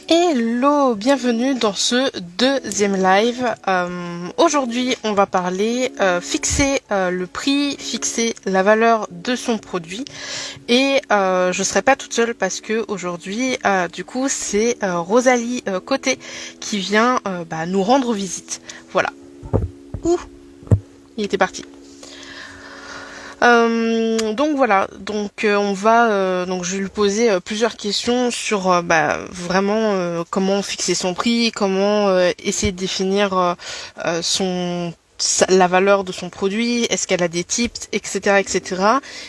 Hello, bienvenue dans ce deuxième live. Aujourd'hui, on va parler fixer le prix, fixer la valeur de son produit. Et je serai pas toute seule parce que aujourd'hui, du coup, c'est Rosalie Côté qui vient nous rendre visite. Voilà. Ouh, il était parti. Donc voilà, on va donc je vais lui poser plusieurs questions sur vraiment comment fixer son prix, comment essayer de définir la valeur de son produit, est-ce qu'elle a des tips, etc., etc.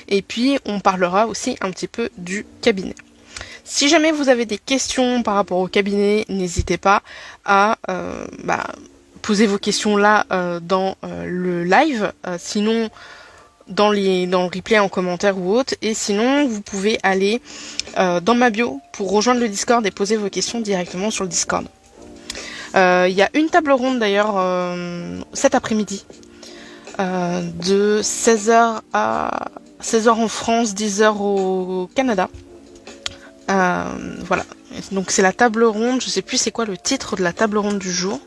Et puis on parlera aussi un petit peu du cabinet. Si jamais vous avez des questions par rapport au cabinet, n'hésitez pas à poser vos questions là dans le live. Sinon dans le replay en commentaire ou autre. Et sinon, vous pouvez aller dans ma bio pour rejoindre le Discord et poser vos questions directement sur le Discord. Il y a une table ronde d'ailleurs cet après-midi de 16h à 16h en France, 10h au Canada. Voilà. Donc c'est la table ronde, je sais plus c'est quoi le titre de la table ronde du jour.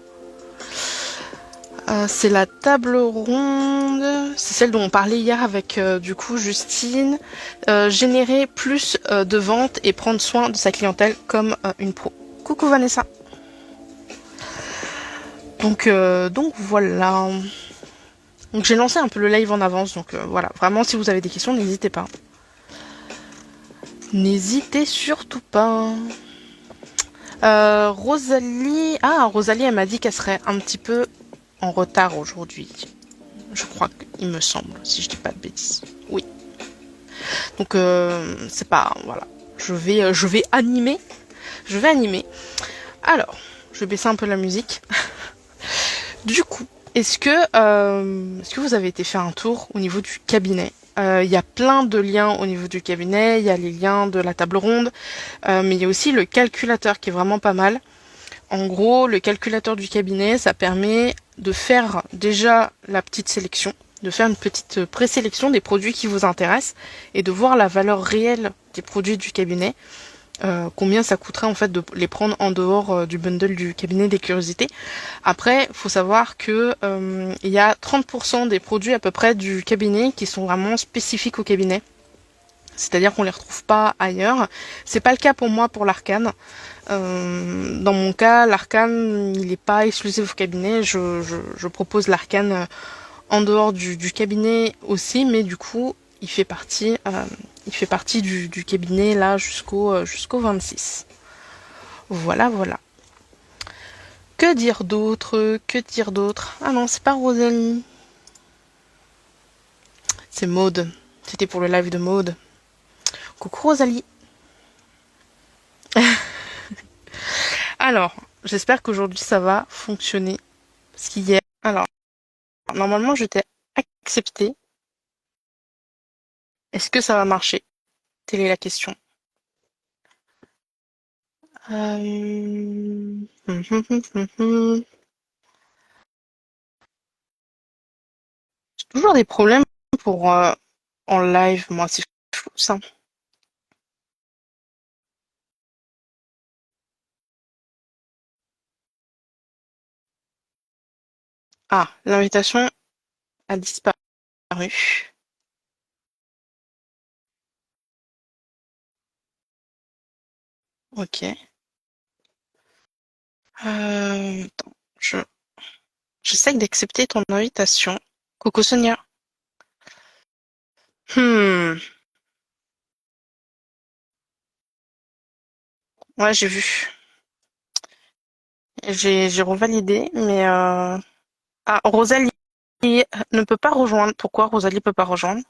C'est la table ronde, c'est celle dont on parlait hier avec du coup Justine. Générer plus de ventes et prendre soin de sa clientèle comme une pro. Coucou Vanessa. Donc voilà. Donc j'ai lancé un peu le live en avance, donc voilà. Vraiment, si vous avez des questions, n'hésitez pas. N'hésitez surtout pas. Rosalie, elle m'a dit qu'elle serait un petit peu en retard aujourd'hui. Je crois qu'il me semble, si je dis pas de bêtises. Oui. Donc c'est pas voilà. Je vais animer. Je vais animer. Alors, je vais baisser un peu la musique. Du coup, est-ce que vous avez été faire un tour au niveau du cabinet? Il y a plein de liens au niveau du cabinet. Il y a les liens de la table ronde, mais il y a aussi le calculateur qui est vraiment pas mal. En gros, le calculateur du cabinet, ça permet de faire déjà la petite sélection, de faire une petite présélection des produits qui vous intéressent et de voir la valeur réelle des produits du cabinet, combien ça coûterait en fait de les prendre en dehors du bundle du cabinet des curiosités. Après, faut savoir que il y a 30% des produits à peu près du cabinet qui sont vraiment spécifiques au cabinet. C'est-à-dire qu'on les retrouve pas ailleurs. C'est pas le cas pour moi pour l'arcane. Dans mon cas, l'arcane, il n'est pas exclusif au cabinet. Je propose l'arcane en dehors du cabinet aussi, mais du coup, il fait partie du cabinet là jusqu'au 26. Voilà, voilà. Que dire d'autre? Que dire d'autre? Ah non, c'est pas Rosalie. C'est Maude. C'était pour le live de Maude. Coucou Rosalie. Alors, j'espère qu'aujourd'hui ça va fonctionner. Parce qu'hier, alors, normalement je t'ai accepté. Est-ce que ça va marcher? Telle est la question. J'ai toujours des problèmes pour en live, moi, c'est fou ça. Ah, l'invitation a disparu. Ok. Attends, j'essaye d'accepter ton invitation. Coucou Sonia. Hmm. Ouais, j'ai vu. J'ai revalidé, mais ah, Rosalie ne peut pas rejoindre. Pourquoi Rosalie peut pas rejoindre?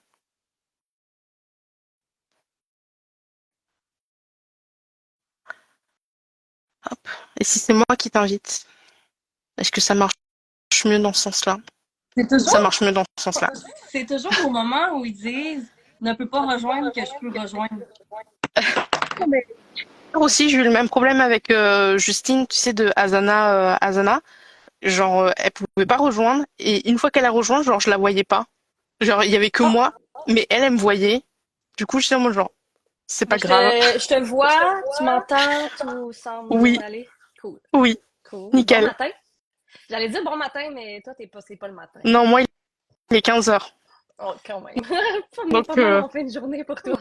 Hop. Et si c'est moi qui t'invite, est-ce que ça marche mieux dans ce sens-là? C'est Ça toujours, marche mieux dans ce sens-là. c'est toujours au moment où ils disent ne peut pas rejoindre que je peux rejoindre. Aussi, j'ai eu le même problème avec Justine, tu sais, de Asana. Genre, elle pouvait pas rejoindre. Et une fois qu'elle a rejoint, genre, je la voyais pas. Genre, il y avait que Ah, moi, mais elle me voyait. Du coup, j'étais en mode genre, C'est Mais pas grave. je te vois, tu m'entends, tout semble Oui, aller. Cool, oui, cool. Bon nickel. matin. J'allais dire bon matin, mais toi, c'est pas le matin. Non, moi, il est 15 heures. Oh, quand même. Donc, Pas mal en fin de journée pour toi.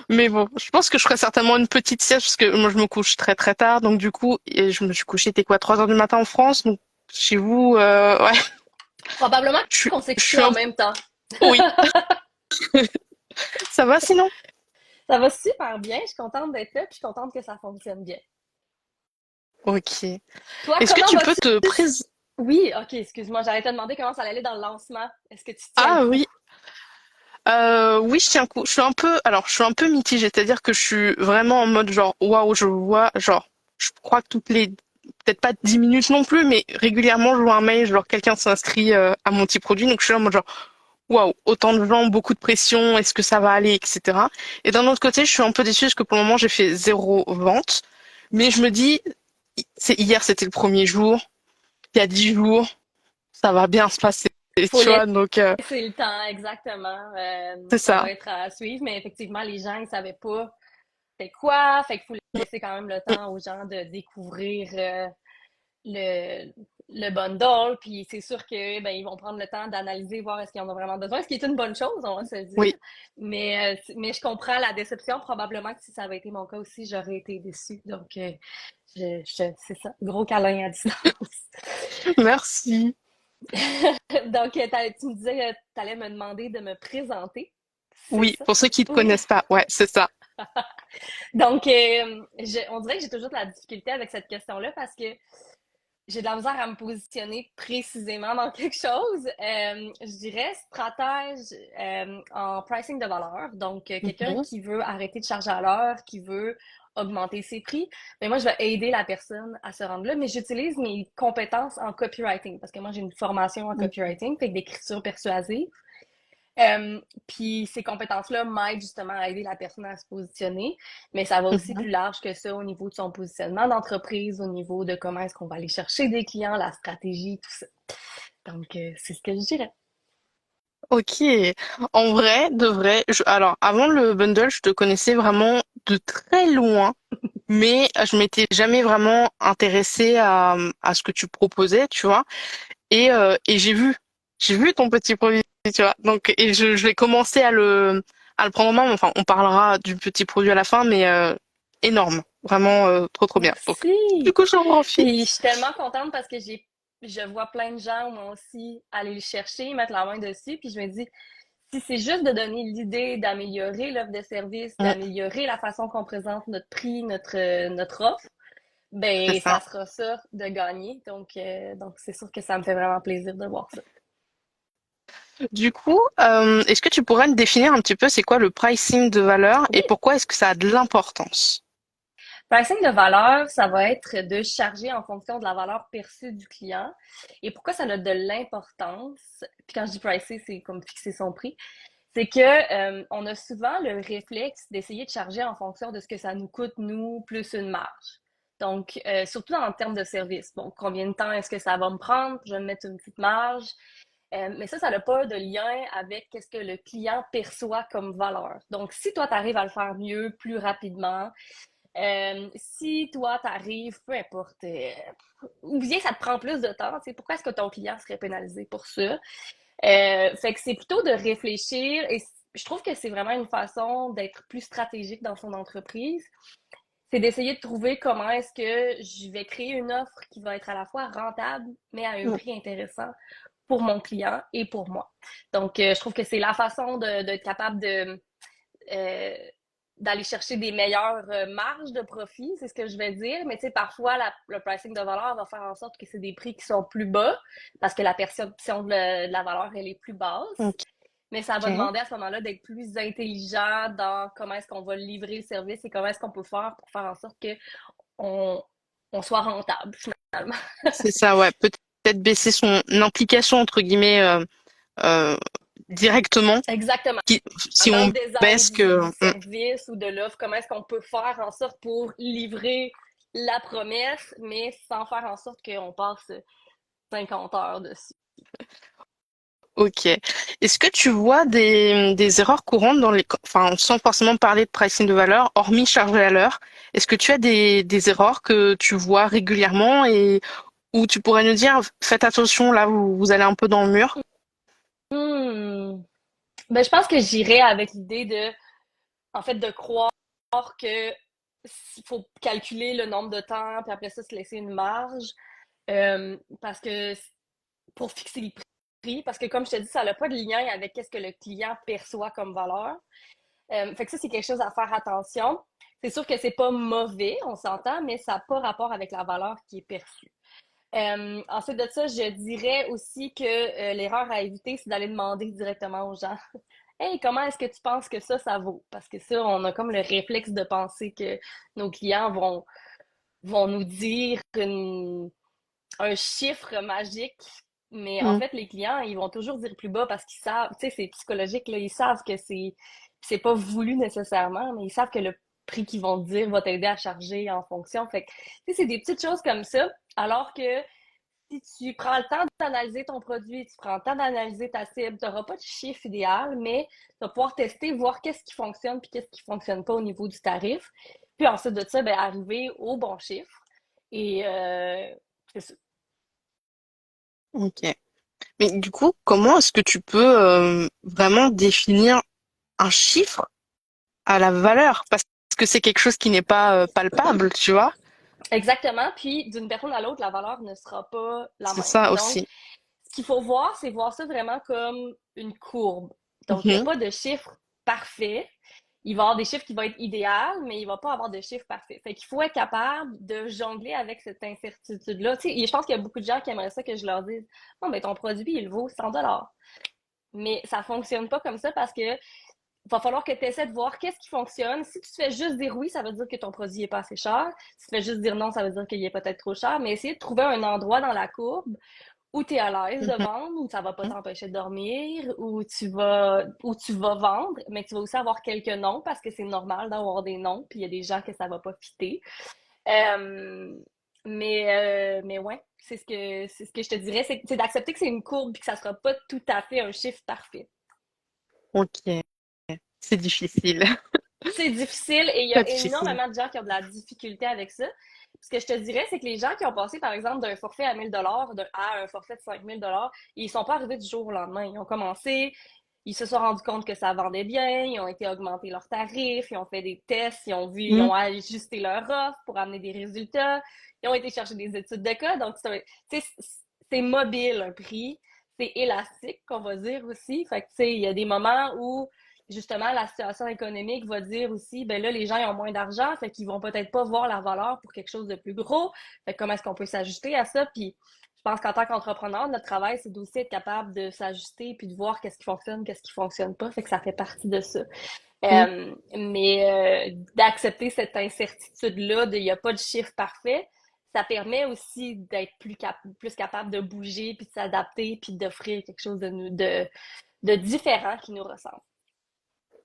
mais bon, je pense que je ferai certainement une petite sieste parce que moi, je me couche très très tard. Donc, du coup, et je me suis couchée, t'es quoi, 3 heures du matin en France? Donc, chez vous, ouais, Probablement qu'on s'est je couché suis en un... même temps. Oui, ça va sinon? Ça va super bien. Je suis contente d'être là, puis je suis contente que ça fonctionne bien. Ok. Toi, Est-ce que comment tu peux vas-tu? te présenter? Oui, ok, excuse-moi, j'allais te demander comment ça allait aller dans le lancement. Est-ce que tu tiens le Ah coup? oui, oui, je tiens un coup. Je suis un peu, alors, je suis un peu mitigée, c'est-à-dire que je suis vraiment en mode genre, waouh, je vois, genre, je crois que peut-être pas 10 minutes non plus, mais régulièrement, je vois un mail, genre, quelqu'un s'inscrit à mon petit produit, donc je suis là en mode genre, waouh, autant de gens, beaucoup de pression, est-ce que ça va aller, etc. Et d'un autre côté, je suis un peu déçue parce que pour le moment, j'ai fait 0 vente, mais je me dis, hier, c'était le premier jour, il y a 10 jours, ça va bien se passer, Faut tu vois, donc, laisser le temps, exactement. c'est Ça ça. va être à suivre, mais effectivement, les gens, ils savaient pas c'était quoi. Fait qu'il faut laisser quand même le temps aux gens de découvrir le, le bundle. Puis c'est sûr que ben, ils vont prendre le temps d'analyser, voir est-ce qu'ils en ont vraiment besoin, ce qui est une bonne chose, on va se le dire. Oui. Mais je comprends la déception. Probablement que si ça avait été mon cas aussi, j'aurais été déçue. Donc, c'est ça. Gros câlin à distance. Merci. Donc, tu me disais que tu allais me demander de me présenter. C'est Oui, ça? pour ceux qui te Oui. connaissent pas, ouais, c'est ça. Donc, on dirait que j'ai toujours de la difficulté avec cette question-là parce que j'ai de la misère à me positionner précisément dans quelque chose. Je dirais stratège en pricing de valeur. Donc, quelqu'un Mhm. qui veut arrêter de charger à l'heure, qui veut augmenter ses prix. Mais moi, je vais aider la personne à se rendre là, mais j'utilise mes compétences en copywriting parce que moi, j'ai une formation en copywriting, fait que d'écriture persuasive. Puis ces compétences-là m'aident justement à aider la personne à se positionner, mais ça va aussi Mhm. plus large que ça au niveau de son positionnement d'entreprise, au niveau de comment est-ce qu'on va aller chercher des clients, la stratégie, tout ça. Donc, c'est ce que je dirais. Ok. En vrai, de vrai, alors avant le bundle, je te connaissais vraiment de très loin, mais je m'étais jamais vraiment intéressée à ce que tu proposais, tu vois. Et j'ai vu ton petit produit, tu vois. Donc, et je vais commencer à le prendre en main. Enfin, on parlera du petit produit à la fin, mais énorme, vraiment trop trop bien. Donc, du Merci! coup, j'en Puis profite. je suis tellement contente parce que je vois plein de gens, moi aussi, aller le chercher, mettre la main dessus, puis je me dis, si c'est juste de donner l'idée d'améliorer l'offre de service, Mm, d'améliorer la façon qu'on présente notre prix, notre offre, c'est ben, ça ça. sera ça de gagner. Donc c'est sûr que ça me fait vraiment plaisir de voir ça. Du coup, est-ce que tu pourrais me définir un petit peu c'est quoi le pricing de valeur et Oui, pourquoi est-ce que ça a de l'importance? pricing de valeur, ça va être de charger en fonction de la valeur perçue du client. Et pourquoi ça a de l'importance? Puis quand je dis pricer, c'est comme fixer son prix. C'est que on a souvent le réflexe d'essayer de charger en fonction de ce que ça nous coûte, nous, plus une marge. Donc, surtout en termes de service. Bon, combien de temps est-ce que ça va me prendre? Je vais me mettre une petite marge. Mais ça n'a pas de lien avec ce que le client perçoit comme valeur. Donc, si toi, tu arrives à le faire mieux, plus rapidement, si toi, tu arrives, peu importe, ou bien ça te prend plus de temps, pourquoi est-ce que ton client serait pénalisé pour ça? Fait que c'est plutôt de réfléchir et je trouve que c'est vraiment une façon d'être plus stratégique dans son entreprise. C'est d'essayer de trouver comment est-ce que je vais créer une offre qui va être à la fois rentable, mais à un Mm. prix intéressant pour mon client et pour moi. Donc, je trouve que c'est la façon d'être capable euh, d'aller chercher des meilleures marges de profit, c'est ce que je vais dire. Mais tu sais, parfois, le pricing de valeur va faire en sorte que c'est des prix qui sont plus bas parce que la perception de la valeur, elle est plus basse. Ok. Mais ça va demander à ce moment-là d'être plus intelligent dans comment est-ce qu'on va livrer le service et comment est-ce qu'on peut faire pour faire en sorte que on, on soit rentable, finalement. C'est ça, ouais. Peut-être baisser son implication entre guillemets euh, directement, Exactement. si Dans le on design baisse que. du service ou de l'offre, comment est-ce qu'on peut faire en sorte pour livrer la promesse, mais sans faire en sorte qu'on passe 50 heures dessus. Ok. Est-ce que tu vois des erreurs courantes dans enfin, sans forcément parler de pricing de valeur, hormis charger à l'heure, est-ce que tu as des erreurs que tu vois régulièrement et où tu pourrais nous dire, faites attention, là, vous allez un peu dans le mur? Hmm. Ben, je pense que j'irais avec l'idée en fait, de croire que faut calculer le nombre de temps, puis après ça, se laisser une marge. Parce que pour fixer le prix, parce que comme je te dis, ça n'a pas de lien avec ce que le client perçoit comme valeur. Fait que ça, c'est quelque chose à faire attention. C'est sûr que c'est pas mauvais, on s'entend, mais ça n'a pas rapport avec la valeur qui est perçue. Ensuite de ça, je dirais aussi que l'erreur à éviter, c'est d'aller demander directement aux gens. Hey, comment est-ce que tu penses que ça vaut? Parce que ça, on a comme le réflexe de penser que nos clients vont nous dire un chiffre magique. Mais en Hmm. fait, les clients, ils vont toujours dire plus bas parce qu'ils savent, tu sais, c'est psychologique, là, ils savent que c'est pas voulu nécessairement, mais ils savent que le prix qu'ils vont te dire va t'aider à charger en fonction. Fait que, tu sais, c'est des petites choses comme ça. Alors que si tu prends le temps d'analyser ton produit, tu prends le temps d'analyser ta cible, tu n'auras pas de chiffre idéal, mais tu vas pouvoir tester, voir qu'est-ce qui fonctionne puis qu'est-ce qui ne fonctionne pas au niveau du tarif. Puis ensuite de ça, ben, arriver au bon chiffre. Et c'est ça. Ok. Mais du coup, comment est-ce que tu peux vraiment définir un chiffre à la valeur? Parce que c'est quelque chose qui n'est pas palpable, tu vois? Exactement. Puis d'une personne à l'autre, la valeur ne sera pas la C'est même. ça Donc, aussi. ce qu'il faut voir, c'est voir ça vraiment comme une courbe. Donc, il n'y a Mhm. pas de chiffre parfait. Il va y avoir des chiffres qui vont être idéaux, mais il va pas avoir de chiffres parfaits. Fait qu'il faut être capable de jongler avec cette incertitude-là. Tu sais, je pense qu'il y a beaucoup de gens qui aimeraient ça que je leur dise, bon, ben, ton produit, il vaut 100 $. Mais ça fonctionne pas comme ça parce que va falloir que tu essaies de voir qu'est-ce qui fonctionne. Si tu te fais juste dire oui, ça veut dire que ton produit n'est pas assez cher. Si tu fais juste dire non, ça veut dire qu'il est peut-être trop cher. Mais essayer de trouver un endroit dans la courbe où tu es à l'aise de Mhm. vendre, où ça va pas t'empêcher de dormir, où tu vas vendre, mais tu vas aussi avoir quelques noms parce que c'est normal d'avoir des noms, puis il y a des gens que ça va pas fitter. Euh, mais ouais, c'est ce que je te dirais, c'est d'accepter que c'est une courbe et que ça sera pas tout à fait un chiffre parfait. Ok. C'est difficile. C'est difficile et il y Pas a difficile. énormément de gens qui ont de la difficulté avec ça. Ce que je te dirais, c'est que les gens qui ont passé, par exemple, d'un forfait à 1000 $, à un forfait de 5000 $, ils sont pas arrivés du jour au lendemain. Ils ont commencé, ils se sont rendus compte que ça vendait bien, ils ont été augmenter leurs tarifs, ils ont fait des tests, ils Mm. ont ajusté leur offre pour amener des résultats, ils ont été chercher des études de cas. Donc, c'est mobile, un prix. C'est élastique, qu'on va dire aussi. Fait que, tu sais, il y a des moments où justement, la situation économique va dire aussi, ben là, les gens ils ont moins d'argent, fait qu'ils vont peut-être pas voir la valeur pour quelque chose de plus gros. Fait que comment est-ce qu'on peut s'ajuster à ça? Puis je pense qu'en tant qu'entrepreneur, notre travail, c'est d'aussi être capable de s'ajuster puis de voir qu'est-ce qui fonctionne pas. Fait que ça fait partie de ça. Mm. D'accepter cette incertitude-là, il n'y a pas de chiffre parfait, ça permet aussi d'être plus capable de bouger puis de s'adapter puis d'offrir quelque chose de différent qui nous ressemble.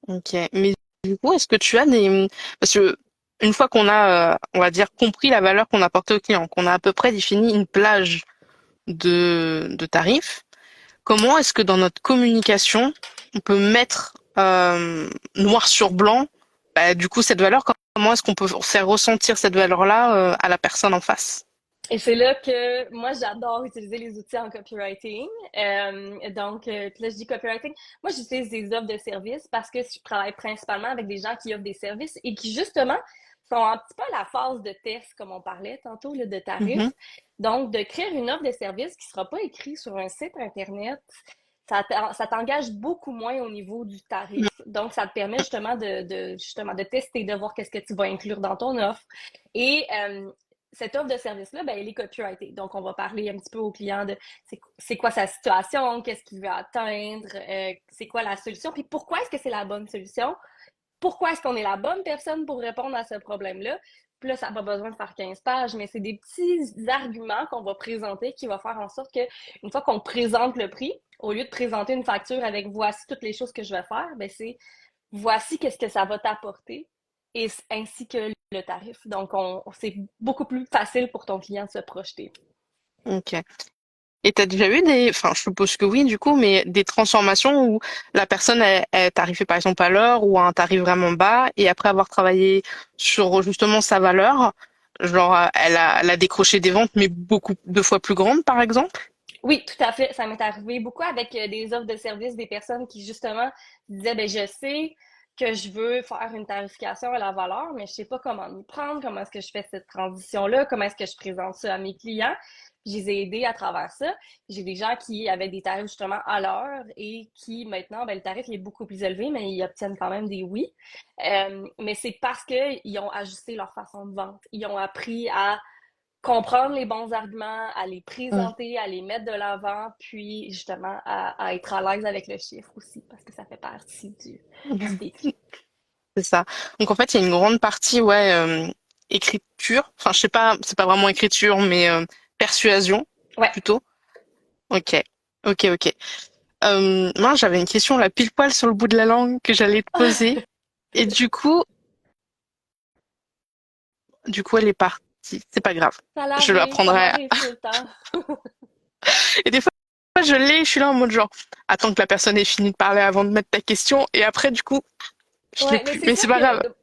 Ok. Mais du coup, est-ce que tu as des... Parce que une fois qu'on a, on va dire, compris la valeur qu'on apporte au client, qu'on a à peu près défini une plage de tarifs, comment est-ce que dans notre communication, on peut mettre noir sur blanc, bah, du coup, cette valeur, comment est-ce qu'on peut faire ressentir cette valeur-là à la personne en face? Et c'est là que moi, j'adore utiliser les outils en copywriting. Puis là, je dis copywriting. Moi, j'utilise des offres de services parce que je travaille principalement avec des gens qui offrent des services et qui, justement, sont un petit peu à la phase de test, comme on parlait tantôt, là, de Mhm. tarifs. Donc, de créer une offre de service qui ne sera pas écrite sur un site Internet, ça t'engage beaucoup moins au niveau du tarif. Donc, ça te permet justement de tester, de voir qu'est-ce que tu vas inclure dans ton offre. Et cette offre de service-là, ben, elle est copyrightée. Donc, on va parler un petit peu au client de c'est quoi sa situation, qu'est-ce qu'il veut atteindre, c'est quoi la solution, puis pourquoi est-ce que c'est la bonne solution, pourquoi est-ce qu'on est la bonne personne pour répondre à ce problème-là. Puis là, ça n'a pas besoin de faire 15 pages, mais c'est des petits arguments qu'on va présenter qui va faire en sorte que une fois qu'on présente le prix, au lieu de présenter une facture avec voici toutes les choses que je vais faire, ben c'est voici qu'est-ce que ça va t'apporter et ainsi que le tarif. Donc, c'est beaucoup plus facile pour ton client de se projeter. Ok. Et t'as déjà eu des, enfin, je suppose que oui, du coup, mais des transformations où la personne, elle t'arrivait par exemple à l'heure ou à un tarif vraiment bas, et après avoir travaillé sur justement sa valeur, genre, elle a décroché des ventes, mais beaucoup, 2 fois plus grandes, par exemple? Oui, tout à fait. Ça m'est arrivé beaucoup avec des offres de services, des personnes qui justement disaient, ben je sais que je veux faire une tarification à la valeur, mais je sais pas comment m'y prendre, comment est-ce que je fais cette transition-là, comment est-ce que je présente ça à mes clients. Puis je les ai aidés à travers ça. J'ai des gens qui avaient des tarifs justement à l'heure et qui maintenant, ben, le tarif est beaucoup plus élevé, mais ils obtiennent quand même des oui. Mais c'est parce qu'ils ont ajusté leur façon de vente. Ils ont appris à comprendre les bons arguments, à les présenter, à les mettre de l'avant, puis justement à être à l'aise avec le chiffre aussi, parce que ça fait partie du défi. C'est ça. Donc en fait, il y a une grande partie, ouais, écriture. Enfin, je sais pas, c'est pas vraiment écriture, mais persuasion Ouais. plutôt. Ok, ok. Moi, j'avais une question là pile poil sur le bout de la langue que j'allais te poser, et du coup, elle est partie. C'est pas grave. Je la Ça prendrai. m'arrive tout le temps. Et des fois, je l'ai, je suis là en mode genre, attends que la personne ait fini de parler avant de mettre ta question, et après, du coup, je l'ai Ouais, mais plus. c'est Mais sûr c'est pas que, grave.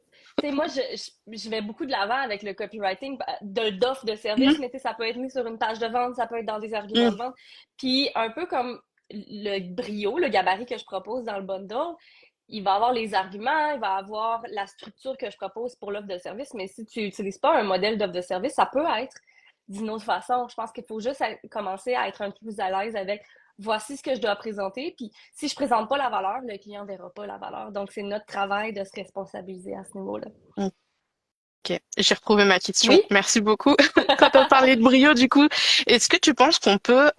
tu sais, moi, je vais beaucoup de l'avant avec le copywriting d'offres de Mhm, services, mais tu sais, ça peut être mis sur une page de vente, ça peut être dans des arguments mhm, de vente. Puis, un peu comme le brio, le gabarit que je propose dans le bundle, il va avoir les arguments, il va avoir la structure que je propose pour l'offre de service, mais si tu n'utilises pas un modèle d'offre de service, ça peut être d'une autre façon. Je pense qu'il faut juste commencer à être un peu plus à l'aise avec voici ce que je dois présenter. Puis si je présente pas la valeur, le client verra pas la valeur. Donc c'est notre travail de se responsabiliser à ce niveau-là. mhm. Ok, j'ai retrouvé ma question. Oui? Merci beaucoup. Quand on parlait de brio, du coup, est-ce que tu penses qu'on peut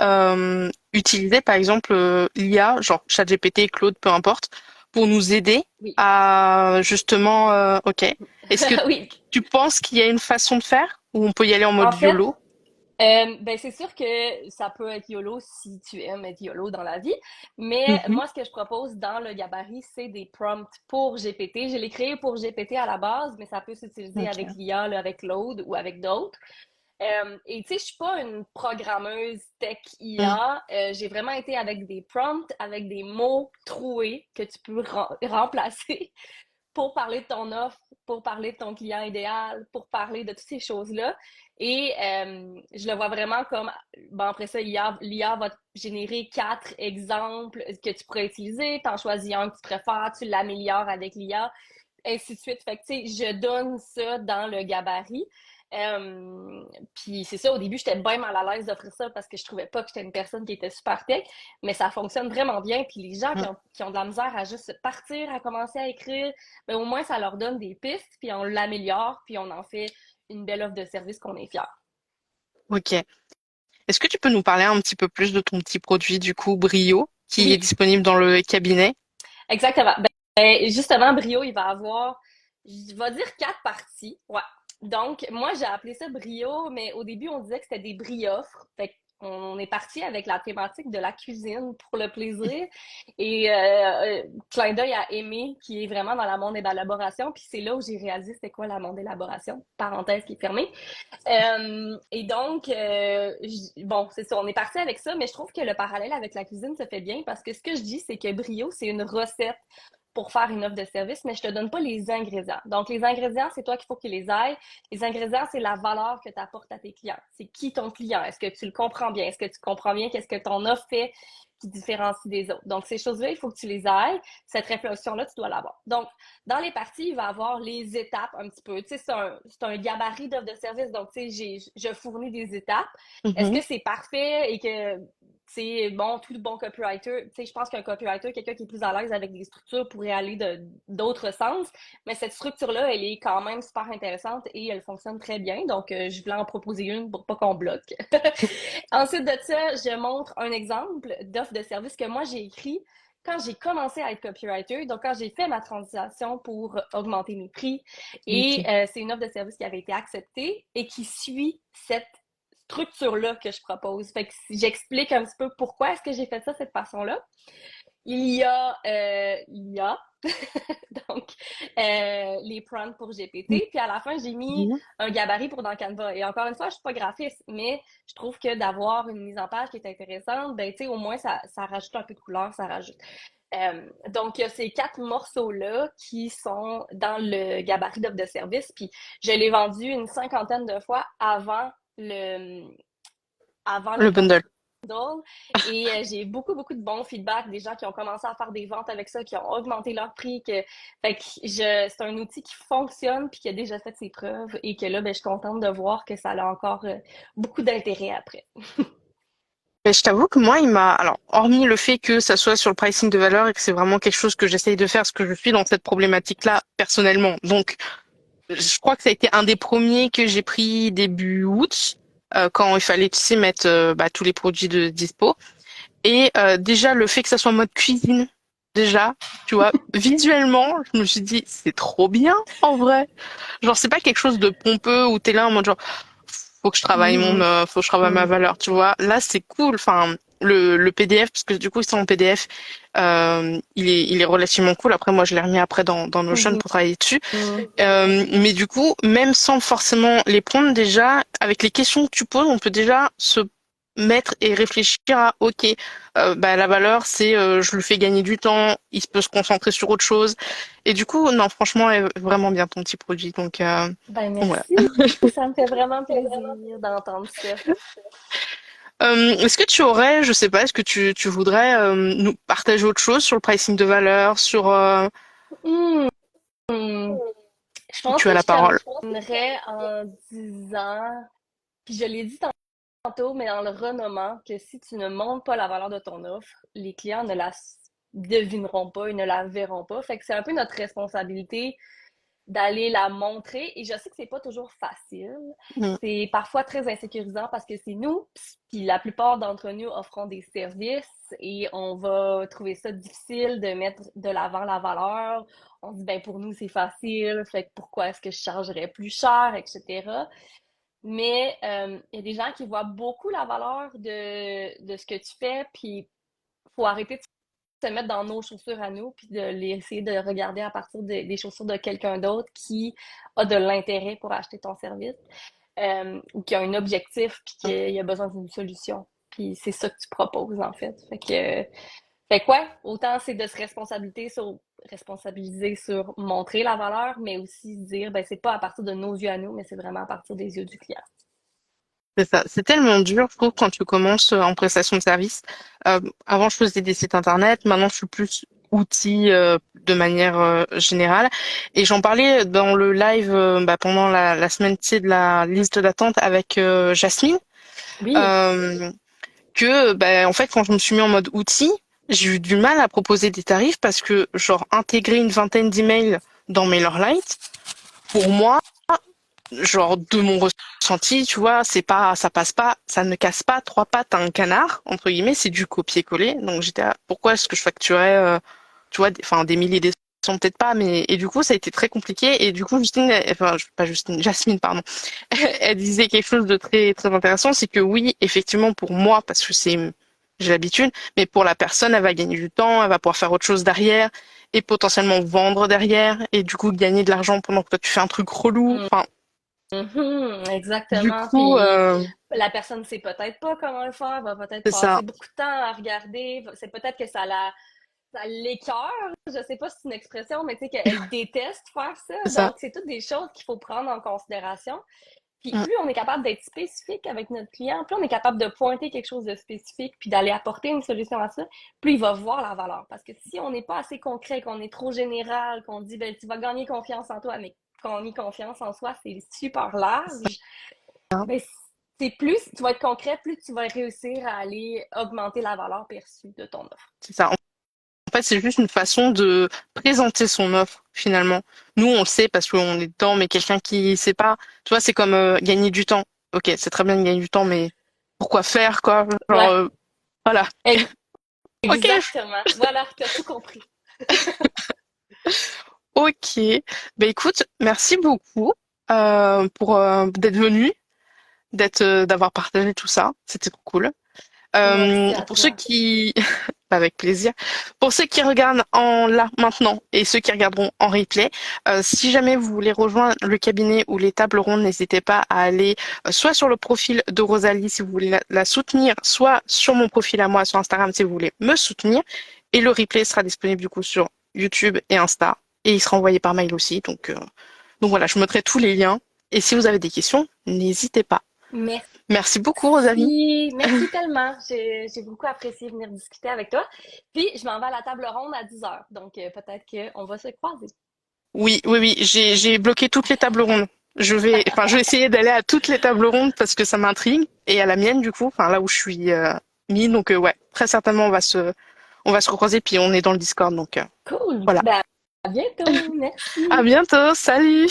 utiliser, par exemple, l'IA, genre ChatGPT, Claude, peu importe, pour nous aider Oui. à justement, ok. Est-ce que Oui. tu penses qu'il y a une façon de faire où on peut y aller en En mode fait, YOLO? ben c'est sûr que ça peut être YOLO si tu aimes être YOLO dans la vie, mais Mhm. moi, ce que je propose dans le gabarit, c'est des prompts pour GPT. Je l'ai créé pour GPT à la base, mais ça peut s'utiliser avec Ok. l'IA, là, avec Claude ou avec d'autres. Et tu sais, je suis pas une programmeuse tech Mm. IA. J'ai vraiment été avec des prompts, avec des mots troués que tu peux remplacer pour parler de ton offre, pour parler de ton client idéal, pour parler de toutes ces choses-là. Et je le vois vraiment comme, bon, après ça, l'IA va te générer 4 exemples que tu pourrais utiliser. T'en choisis un que tu préfères, tu l'améliores avec l'IA, ainsi de suite. Fait que, tu sais, je donne ça dans le gabarit. Puis c'est ça, au début, j'étais bien mal à l'aise d'offrir ça parce que je trouvais pas que j'étais une personne qui était super tech, mais ça fonctionne vraiment bien. Puis les gens Mm. qui ont de la misère à juste partir, à commencer à écrire, ben au moins ça leur donne des pistes, puis on l'améliore, puis on en fait une belle offre de service qu'on est fier. Ok. Est-ce que tu peux nous parler un petit peu plus de ton petit produit, du coup, Brio, qui est Oui, disponible dans le cabinet? exactement. Ben, justement, Brio, il va avoir, je vais dire 4 parties. Ouais. Donc, moi, j'ai appelé ça Brio, mais au début, on disait que c'était des brioffres. Fait on est parti avec la thématique de la cuisine pour le plaisir. Et clin d'œil à Aimé, qui est vraiment dans la monde élaboration. Puis c'est là où j'ai réalisé c'était quoi la monde élaboration. Parenthèse qui est fermée. Et donc, bon, c'est ça, on est parti avec ça, mais je trouve que le parallèle avec la cuisine se fait bien parce que ce que je dis, c'est que Brio, c'est une recette pour faire une offre de service, mais je te donne pas les ingrédients. Donc, les ingrédients, c'est toi qu'il faut qu'ils les aillent. Les ingrédients, c'est la valeur que tu apportes à tes clients. C'est qui ton client? Est-ce que tu le comprends bien? Est-ce que tu comprends bien qu'est-ce que ton offre fait qui différencie des autres? Donc, ces choses-là, il faut que tu les ailles. Cette réflexion-là, tu dois l'avoir. Donc, dans les parties, il va y avoir les étapes un petit peu. Tu sais, c'est un gabarit d'offre de service. Donc, tu sais, je fournis des étapes. Est-ce Mhm. que c'est parfait et que c'est bon, tout bon copywriter? Tu sais, je pense qu'un copywriter, quelqu'un qui est plus à l'aise avec des structures, pourrait aller d'autres sens. Mais cette structure-là, elle est quand même super intéressante et elle fonctionne très bien. Donc, je voulais en proposer une pour pas qu'on bloque. Ensuite de ça, je montre un exemple d'offre de service que moi j'ai écrit quand j'ai commencé à être copywriter, donc quand j'ai fait ma transition pour augmenter mes prix, et Ok. c'est une offre de service qui avait été acceptée et qui suit cette structure-là que je propose. Fait que si j'explique un petit peu pourquoi est-ce que j'ai fait ça de cette façon-là. Il y a l'IA, Donc, les prompts pour GPT. Puis à la fin, j'ai mis Mhm. un gabarit pour dans Canva. Et encore une fois, je suis pas graphiste, mais je trouve que d'avoir une mise en page qui est intéressante, ben, tu sais, au moins, ça rajoute un peu de couleur, ça rajoute. Donc, il y a ces 4 morceaux-là qui sont dans le gabarit d'offre de service. Puis, je l'ai vendu une cinquantaine de fois avant le Le bundle. bundle. Et j'ai beaucoup, beaucoup de bons feedbacks des gens qui ont commencé à faire des ventes avec ça, qui ont augmenté leur prix. Fait que c'est un outil qui fonctionne puis qui a déjà fait ses preuves et que là, ben, je suis contente de voir que ça a encore beaucoup d'intérêt après. Mais je t'avoue que moi, alors, hormis le fait que ça soit sur le pricing de valeur et que c'est vraiment quelque chose que j'essaye de faire, parce que je suis dans cette problématique-là personnellement. Donc, je crois que ça a été un des premiers que j'ai pris début août, quand il fallait, tu sais, mettre bah, tous les produits de dispo. Et déjà, le fait que ça soit en mode cuisine, déjà, tu vois, visuellement, je me suis dit, c'est trop bien, en vrai. Genre, c'est pas quelque chose de pompeux où t'es là en mode genre, faut que je travaille Mhm. faut que je travaille ma valeur, tu vois. Là, c'est cool. Enfin, le PDF, parce que du coup, ils sont en PDF, il est relativement cool. Après, moi, je l'ai remis après dans Notion Mhm. pour travailler dessus. Mhm. Mais du coup, même sans forcément les prendre déjà, avec les questions que tu poses, on peut déjà se mettre et réfléchir à, ok, bah, la valeur, c'est je lui fais gagner du temps, il peut se concentrer sur autre chose. Et du coup, non, franchement, vraiment bien ton petit produit. Donc, Ben, voilà. merci. Ça me fait vraiment plaisir d'entendre ça. Est-ce que tu aurais, je sais pas, est-ce que tu voudrais nous partager autre chose sur le pricing de valeur, sur Hmm. Je où pense tu as que la je parole? terminerais en disant, puis je l'ai dit tantôt, mais en le renommant, que si tu ne montres pas la valeur de ton offre, les clients ne la devineront pas, ils ne la verront pas. Fait que c'est un peu notre responsabilité d'aller la montrer. Et je sais que c'est pas toujours facile. Mm. C'est parfois très insécurisant parce que c'est nous, puis la plupart d'entre nous offront des services et on va trouver ça difficile de mettre de l'avant la valeur. On se dit, ben pour nous, c'est facile, fait que pourquoi est-ce que je chargerais plus cher, etc. Mais il y a des gens qui voient beaucoup la valeur de ce que tu fais, puis faut arrêter de se mettre dans nos chaussures à nous, puis de les essayer de regarder à partir des chaussures de quelqu'un d'autre qui a de l'intérêt pour acheter ton service, ou qui a un objectif, puis qui a besoin d'une solution. Puis c'est ça que tu proposes, en fait. Fait que ouais, autant c'est de se responsabiliser sur montrer la valeur, mais aussi se dire, ben c'est pas à partir de nos yeux à nous, mais c'est vraiment à partir des yeux du client. C'est ça. C'est tellement dur, je trouve, quand tu commences en prestation de service. Avant, je faisais des sites internet. Maintenant, je suis plus outil de manière générale. Et j'en parlais dans le live bah, pendant la semaine, tu sais, de la liste d'attente avec Jasmine. Oui. Euh, que, bah, en fait, quand je me suis mis en mode outil, j'ai eu du mal à proposer des tarifs parce que, genre, intégrer une vingtaine d'emails dans MailerLite, pour moi, genre de mon ressenti, tu vois, c'est pas, ça passe pas, ça ne casse pas trois pattes à un canard, entre guillemets, c'est du copier-coller. Donc j'étais là, pourquoi est-ce que je facturais, tu vois, enfin des milliers, des cents peut-être pas, mais et du coup ça a été très compliqué. Et du coup Justine, enfin pas Justine, Jasmine, pardon, elle disait quelque chose de très très intéressant, c'est que oui, effectivement pour moi, parce que j'ai l'habitude, mais pour la personne, elle va gagner du temps, elle va pouvoir faire autre chose derrière et potentiellement vendre derrière et du coup gagner de l'argent pendant que toi tu fais un truc relou. Enfin, Mhm, du exactement. coup, Puis la personne ne sait peut-être pas comment le faire, va peut-être c'est ça, passer beaucoup de temps à regarder. C'est peut-être que ça l'écœure. Je sais pas si c'est une expression, mais tu sais qu'elle déteste faire ça. c'est ça. Donc, c'est toutes des choses qu'il faut prendre en considération. Puis Mm. plus on est capable d'être spécifique avec notre client, plus on est capable de pointer quelque chose de spécifique, puis d'aller apporter une solution à ça, plus il va voir la valeur. Parce que si on n'est pas assez concret, qu'on est trop général, qu'on dit ben tu vas gagner confiance en toi, mais qu'on ait confiance en soi, c'est super large. Ben, c'est plus tu vas être concret, plus tu vas réussir à aller augmenter la valeur perçue de ton offre. C'est ça. En fait, c'est juste une façon de présenter son offre, finalement. Nous, on le sait parce qu'on est dedans, mais quelqu'un qui sait pas, tu vois, c'est comme gagner du temps. Ok, c'est très bien de gagner du temps, mais pourquoi faire, quoi? Genre, Ouais, voilà. Ok, exactement. Voilà, tu as tout compris. ok. Ben écoute, merci beaucoup pour d'être venu, d'avoir partagé tout ça. C'était trop cool. Merci à Pour ceux toi. qui Avec plaisir. Pour ceux qui regardent en là maintenant et ceux qui regarderont en replay, si jamais vous voulez rejoindre le cabinet ou les tables rondes, n'hésitez pas à aller soit sur le profil de Rosalie si vous voulez la soutenir, soit sur mon profil à moi sur Instagram si vous voulez me soutenir. Et le replay sera disponible du coup sur YouTube et Insta et il sera envoyé par mail aussi. Donc voilà, je mettrai tous les liens. Et si vous avez des questions, n'hésitez pas. Merci beaucoup, Rosalie. Merci tellement. J'ai beaucoup apprécié venir discuter avec toi. Puis, je m'en vais à la table ronde à 10 heures. Donc, peut-être qu'on va se croiser. Oui, oui, oui, j'ai bloqué toutes les tables rondes. Je vais essayer d'aller à toutes les tables rondes parce que ça m'intrigue et à la mienne du coup, enfin là où je suis mis. Donc ouais, très certainement on va se recroiser puis on est dans le Discord donc Cool. voilà. Ben, à bientôt. À Merci. bientôt, salut.